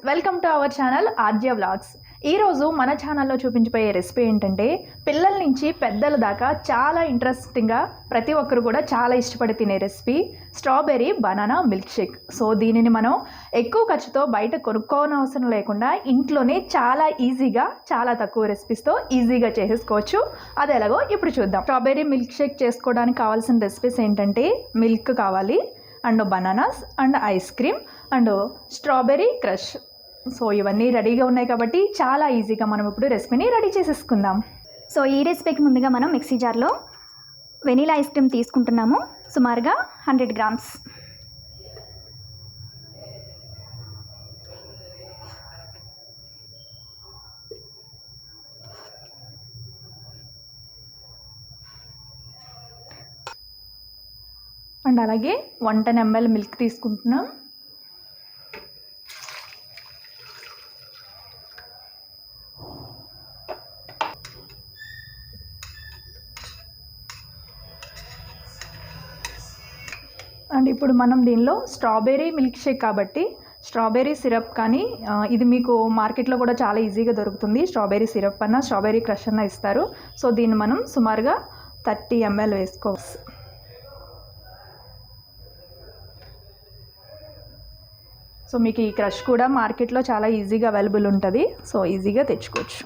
Welcome to our channel Aadya vlogs. ఈరోజు మన ఛానల్లో చూపించబోయే రెసిపీ ఏంటంటే పిల్లల నుంచి పెద్దల దాకా చాలా ఇంట్రెస్టింగ్గా ప్రతి ఒక్కరు కూడా చాలా ఇష్టపడి తినే recipe strawberry banana milk shake. So దీనిని మనం ఎక్కువ ఖర్చుతో బయట కొనుక్కోనవసరం లేకుండా ఇంట్లోనే చాలా ఈజీగా చాలా తక్కువ రెసిపీస్తో ఈజీగా చేసేసుకోవచ్చు. అది ఎలాగో ఇప్పుడు చూద్దాం. స్ట్రాబెర్రీ మిల్క్ షేక్ చేసుకోవడానికి కావాల్సిన రెసిపీస్ ఏంటంటే మిల్క్ కావాలి, and bananas and ice cream and strawberry crush. So ఇవన్నీ రెడీగా ఉన్నాయి కాబట్టి చాలా ఈజీగా మనం ఇప్పుడు రెసిపీని రెడీ చేసేసుకుందాం. సో ఈ రెసిపీకి ముందుగా మనం మిక్సీ జార్లో వెనీలా ఐస్ క్రీమ్ తీసుకుంటున్నాము, సుమారుగా 100 గ్రామ్స్. అండ్ అలాగే 110 ml మిల్క్ తీసుకుంటున్నాం. అండ్ ఇప్పుడు మనం దీనిలో స్ట్రాబెర్రీ మిల్క్ షేక్ కాబట్టి స్ట్రాబెర్రీ సిరప్ కానీ ఇది మీకు మార్కెట్లో కూడా చాలా ఈజీగా దొరుకుతుంది. స్ట్రాబెర్రీ సిరప్ అన్న స్ట్రాబెర్రీ క్రష్ అన్న ఇస్తారు. సో దీన్ని మనం సుమారుగా 30 ml వేసుకోవచ్చు. సో మీకు ఈ క్రష్ కూడా మార్కెట్లో చాలా ఈజీగా అవైలబుల్ ఉంటుంది. సో ఈజీగా తెచ్చుకోవచ్చు.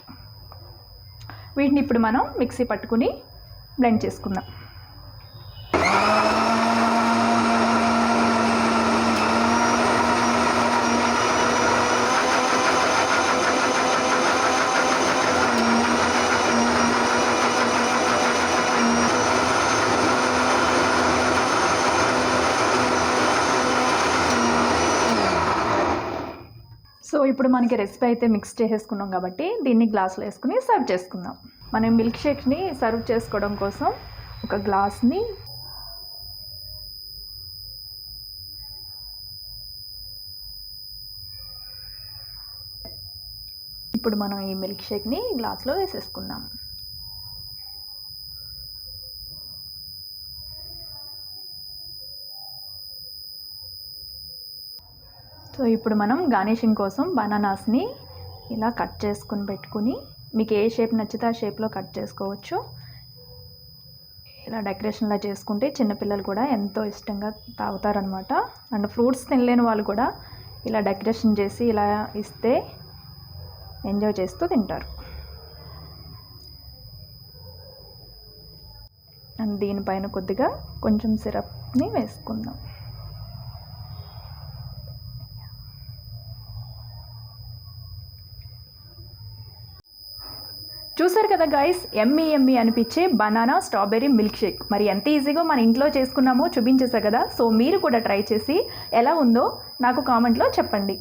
వీటిని ఇప్పుడు మనం మిక్సీ పట్టుకుని బ్లెండ్ చేసుకుందాం. సో ఇప్పుడు మనకి రెసిపీ అయితే మిక్స్ చేసేసుకున్నాం కాబట్టి దీన్ని గ్లాసులో వేసుకుని సర్వ్ చేసుకుందాం. మనం మిల్క్ షేక్ని సర్వ్ చేసుకోవడం కోసం ఒక గ్లాస్ని ఇప్పుడు మనం ఈ మిల్క్ షేక్ని గ్లాస్లో వేసేసుకుందాం. సో ఇప్పుడు మనం గార్నిషింగ్ కోసం బనానాస్ని ఇలా కట్ చేసుకుని పెట్టుకుని మీకు ఏ షేప్ నచ్చితే ఆ షేప్లో కట్ చేసుకోవచ్చు. ఇలా డెకరేషన్లా చేసుకుంటే చిన్నపిల్లలు కూడా ఎంతో ఇష్టంగా తాగుతారనమాట. అండ్ ఫ్రూట్స్ తినలేని వాళ్ళు కూడా ఇలా డెకరేషన్ చేసి ఇలా ఇస్తే ఎంజాయ్ చేస్తూ తింటారు. అండ్ దీనిపైన కొద్దిగా కొంచెం సిరప్ని వేసుకుందాం. చూసారు కదా గైస్, ఎమ్మీ అనిపించే బనానా స్ట్రాబెర్రీ మిల్క్ షేక్ మరి ఎంత ఈజీగా మన ఇంట్లో చేసుకున్నామో చూపించేసా కదా. సో మీరు కూడా ట్రై చేసి ఎలా ఉందో నాకు కామెంట్లో చెప్పండి.